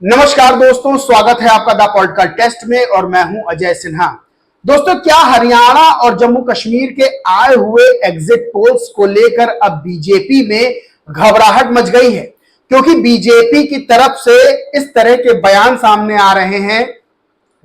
नमस्कार दोस्तों, स्वागत है आपका द पॉलिटिकल टेस्ट में और मैं हूं अजय सिन्हा। दोस्तों, क्या हरियाणा और जम्मू कश्मीर के आए हुए एग्जिट पोल्स को लेकर अब बीजेपी में घबराहट मच गई है? क्योंकि बीजेपी की तरफ से इस तरह के बयान सामने आ रहे हैं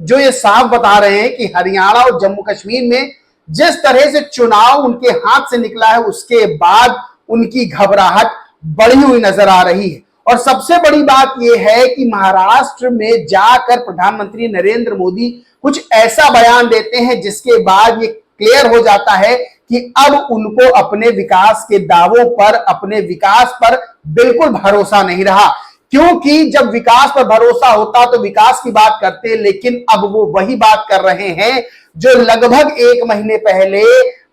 जो ये साफ बता रहे हैं कि हरियाणा और जम्मू कश्मीर में जिस तरह से चुनाव उनके हाथ से निकला है उसके बाद उनकी घबराहट बढ़ी हुई नजर आ रही है। और सबसे बड़ी बात यह है कि महाराष्ट्र में जाकर प्रधानमंत्री नरेंद्र मोदी कुछ ऐसा बयान देते हैं जिसके बाद ये क्लियर हो जाता है कि अब उनको अपने विकास के दावों पर, अपने विकास पर बिल्कुल भरोसा नहीं रहा। क्योंकि जब विकास पर भरोसा होता तो विकास की बात करते, लेकिन अब वो वही बात कर रहे हैं जो लगभग एक महीने पहले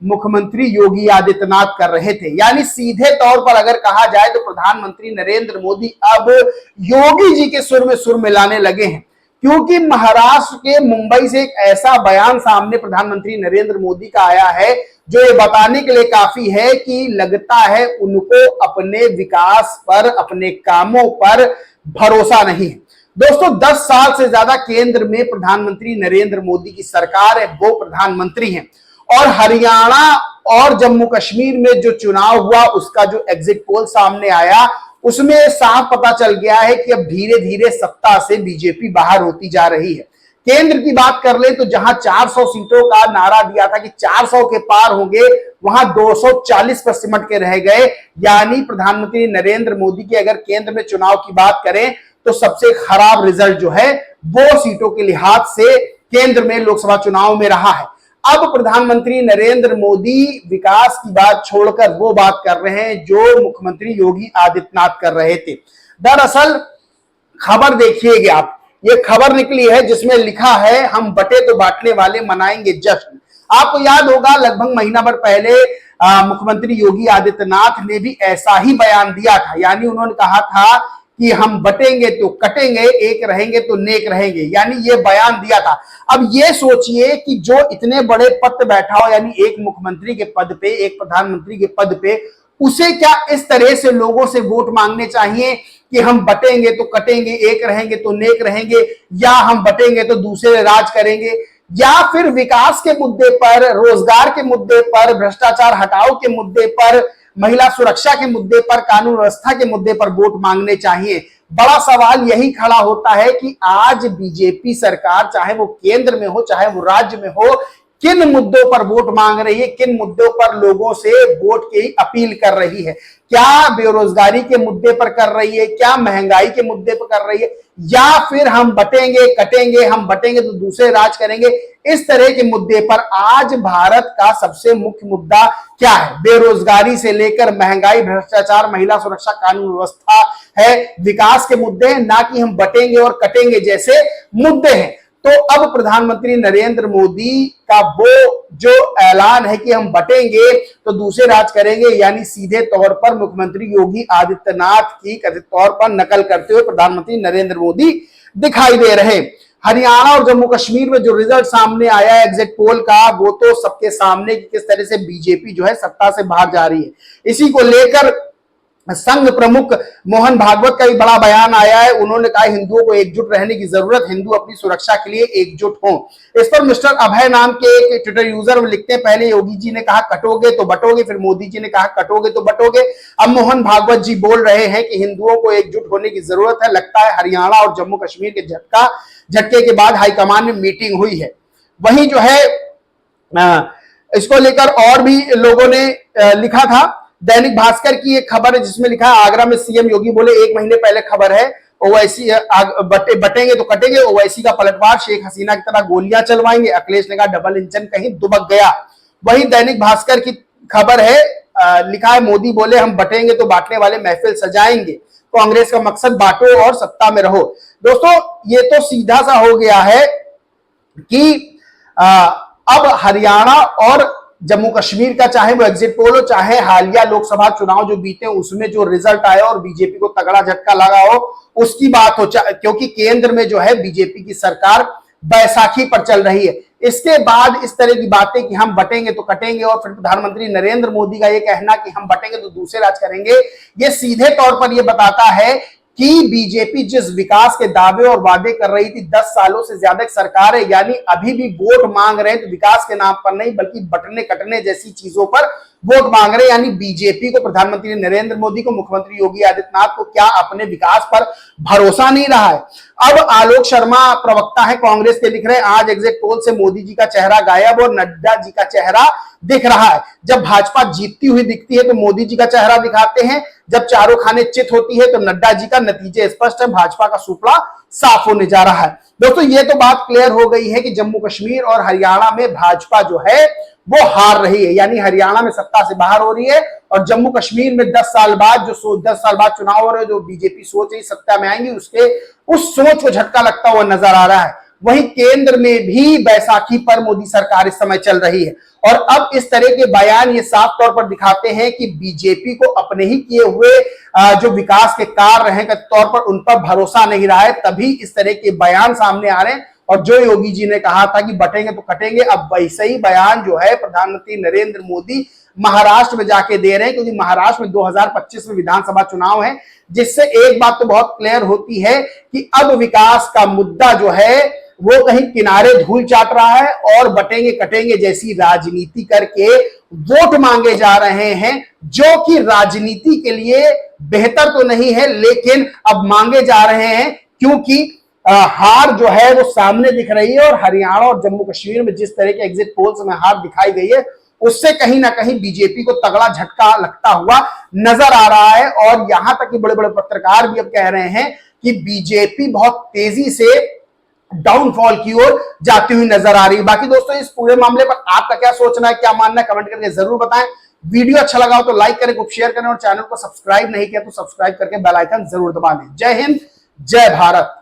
मुख्यमंत्री योगी आदित्यनाथ कर रहे थे। यानी सीधे तौर पर अगर कहा जाए तो प्रधानमंत्री नरेंद्र मोदी अब योगी जी के सुर में सुर मिलाने लगे हैं। क्योंकि महाराष्ट्र के मुंबई से एक ऐसा बयान सामने प्रधानमंत्री नरेंद्र मोदी का आया है जो ये बताने के लिए काफी है कि लगता है उनको अपने विकास पर, अपने कामों पर भरोसा नहीं है। दोस्तों, 10 साल से ज्यादा केंद्र में प्रधानमंत्री नरेंद्र मोदी की सरकार है, वो प्रधानमंत्री हैं। और हरियाणा और जम्मू कश्मीर में जो चुनाव हुआ उसका जो एग्जिट पोल सामने आया उसमें साफ पता चल गया है कि अब धीरे धीरे सत्ता से बीजेपी बाहर होती जा रही है। केंद्र की बात कर ले तो जहां 400 सीटों का नारा दिया था कि 400 के पार होंगे, वहां 240 पर सिमट के रह गए। यानी प्रधानमंत्री नरेंद्र मोदी के अगर केंद्र में चुनाव की बात करें तो सबसे खराब रिजल्ट जो है वो सीटों के लिहाज से केंद्र में लोकसभा चुनाव में रहा है। अब प्रधानमंत्री नरेंद्र मोदी विकास की बात छोड़कर वो बात कर रहे हैं जो मुख्यमंत्री योगी आदित्यनाथ कर रहे थे। दरअसल खबर देखिएगा आप, ये खबर निकली है जिसमें लिखा है हम बटे तो बांटने वाले मनाएंगे जश्न। आपको याद होगा लगभग महीना भर पहले मुख्यमंत्री योगी आदित्यनाथ ने भी ऐसा ही बयान दिया था। यानी उन्होंने कहा था कि हम बटेंगे तो कटेंगे, एक रहेंगे तो नेक रहेंगे, यानी ये बयान दिया था। अब ये सोचिए कि जो इतने बड़े पद पे बैठा हो, यानी एक मुख्यमंत्री के पद पे, एक प्रधानमंत्री के पद पे, उसे क्या इस तरह से लोगों से वोट मांगने चाहिए कि हम बटेंगे तो कटेंगे, एक रहेंगे तो नेक रहेंगे, या हम बटेंगे तो दूसरे राज करेंगे, या फिर विकास के मुद्दे पर, रोजगार के मुद्दे पर, भ्रष्टाचार हटाओ के मुद्दे पर, महिला सुरक्षा के मुद्दे पर, कानून व्यवस्था के मुद्दे पर वोट मांगने चाहिए। बड़ा सवाल यही खड़ा होता है कि आज बीजेपी सरकार, चाहे वो केंद्र में हो चाहे वो राज्य में हो, किन मुद्दों पर वोट मांग रही है, किन मुद्दों पर लोगों से वोट की अपील कर रही है। क्या बेरोजगारी के मुद्दे पर कर रही है, क्या महंगाई के मुद्दे पर कर रही है, या फिर हम बटेंगे कटेंगे, हम बटेंगे तो दूसरे राज करेंगे, इस तरह के मुद्दे पर आज भारत का सबसे मुख्य मुद्दा क्या है? बेरोजगारी से लेकर महंगाई, भ्रष्टाचार, महिला सुरक्षा, कानून व्यवस्था है, विकास के मुद्दे हैं, ना कि हम बटेंगे और कटेंगे जैसे मुद्दे हैं। तो अब प्रधानमंत्री नरेंद्र मोदी का वो जो ऐलान है कि हम बटेंगे तो दूसरे राज करेंगे, यानी सीधे तौर पर मुख्यमंत्री योगी आदित्यनाथ की कथित तौर पर नकल करते हुए प्रधानमंत्री नरेंद्र मोदी दिखाई दे रहे। हरियाणा और जम्मू कश्मीर में जो रिजल्ट सामने आया है एग्जिट पोल का, वो तो सबके सामने कि किस तरह से बीजेपी जो है सत्ता से बाहर जा रही है। इसी को लेकर संघ प्रमुख मोहन भागवत का भी बड़ा बयान आया है। उन्होंने कहा हिंदुओं को एकजुट रहने की जरूरत, हिंदू अपनी सुरक्षा के लिए एकजुट हों। इस पर मिस्टर अभय नाम के एक ट्विटर यूजर लिखते हैं, पहले योगी जी ने कहा कटोगे तो बटोगे, फिर मोदी जी ने कहा कटोगे तो बटोगे, अब मोहन भागवत जी बोल रहे हैं कि हिंदुओं को एकजुट होने की जरूरत है। लगता है हरियाणा और जम्मू कश्मीर के झटके के बाद हाईकमान में मीटिंग हुई है। वहीं जो है इसको लेकर और भी लोगों ने लिखा था। दैनिक भास्कर की एक खबर है जिसमें लिखा है आगरा में सीएम योगी बोले, एक महीने पहले खबर है ओवैसी बटेंगे तो कटेंगे, ओवैसी का पलटवार, शेख हसीना की तरह गोलियां चलवाएंगे, अखिलेश ने कहा डबल इंजन कहीं दुबक गया। वही दैनिक भास्कर की खबर है, लिखा है मोदी बोले हम बटेंगे तो बांटने वाले महफिल सजाएंगे, कांग्रेस का मकसद बांटो और सत्ता में रहो। दोस्तों, ये तो सीधा सा हो गया है कि अब हरियाणा और जम्मू कश्मीर का, चाहे वो एग्जिट पोल हो चाहे हालिया लोकसभा चुनाव जो बीते उसमें जो रिजल्ट आया और बीजेपी को तगड़ा झटका लगा हो उसकी बात हो, क्योंकि केंद्र में जो है बीजेपी की सरकार बैसाखी पर चल रही है। इसके बाद इस तरह की बातें कि हम बटेंगे तो कटेंगे और फिर प्रधानमंत्री नरेंद्र मोदी का ये कहना कि हम बटेंगे तो दूसरे राज करेंगे, ये सीधे तौर पर ये बताता है कि बीजेपी जिस विकास के दावे और वादे कर रही थी 10 सालों से ज्यादा सरकार है, यानी अभी भी वोट मांग रहे हैं तो विकास के नाम पर नहीं बल्कि बटने कटने जैसी चीजों पर वोट मांग रहे हैं। यानी बीजेपी को, प्रधानमंत्री नरेंद्र मोदी को, मुख्यमंत्री योगी आदित्यनाथ को क्या अपने विकास पर भरोसा नहीं रहा है? अब आलोक शर्मा प्रवक्ता है कांग्रेस के लिख रहे हैं, आज एग्जिट पोल से मोदी जी का चेहरा गायब और नड्डा जी का चेहरा दिख रहा है। जब भाजपा जीतती हुई दिखती है तो मोदी जी का चेहरा दिखाते हैं, जब चारों खाने चित होती है तो नड्डा जी का। नतीजे स्पष्ट है, भाजपा का सुपड़ा साफ होने जा रहा है। दोस्तों ये तो बात क्लियर हो गई है कि जम्मू कश्मीर और हरियाणा में भाजपा जो है वो हार रही है, यानी हरियाणा में सत्ता से बाहर हो रही है और जम्मू कश्मीर में 10 साल बाद 10 साल बाद चुनाव हो रहे हैं, जो बीजेपी सोच रही सत्ता में आएंगी, उस सोच को झटका लगता हुआ नजर आ रहा है। वहीं केंद्र में भी बैसाखी पर मोदी सरकार इस समय चल रही है और अब इस तरह के बयान ये साफ तौर पर दिखाते हैं कि बीजेपी को अपने ही किए हुए जो विकास के कार्य हैं के तौर पर उन पर भरोसा नहीं रहा है, तभी इस तरह के बयान सामने आ रहे हैं। और जो योगी जी ने कहा था कि बटेंगे तो कटेंगे, अब वैसे ही बयान जो है प्रधानमंत्री नरेंद्र मोदी महाराष्ट्र में जाके दे रहे हैं, क्योंकि महाराष्ट्र में 2025 में विधानसभा चुनाव है, जिससे एक बात तो बहुत क्लियर होती है कि अब विकास का मुद्दा जो है वो कहीं किनारे धूल चाट रहा है और बटेंगे कटेंगे जैसी राजनीति करके वोट मांगे जा रहे हैं, जो कि राजनीति के लिए बेहतर तो नहीं है, लेकिन अब मांगे जा रहे हैं क्योंकि हार जो है वो सामने दिख रही है। और हरियाणा और जम्मू कश्मीर में जिस तरह के एग्जिट पोल्स में हार दिखाई गई है, उससे कहीं ना कहीं बीजेपी को तगड़ा झटका लगता हुआ नजर आ रहा है। और यहां तक कि बड़े बड़े पत्रकार भी अब कह रहे हैं कि बीजेपी बहुत तेजी से डाउनफॉल की ओर जाती हुई नजर आ रही है। बाकी दोस्तों इस पूरे मामले पर आपका क्या सोचना है, क्या मानना है, कमेंट करके जरूर बताएं। वीडियो अच्छा लगा हो तो लाइक करें, खूब शेयर करें और चैनल को सब्सक्राइब नहीं किया तो सब्सक्राइब करके बेल आइकन जरूर दबा लें। जय हिंद, जय भारत।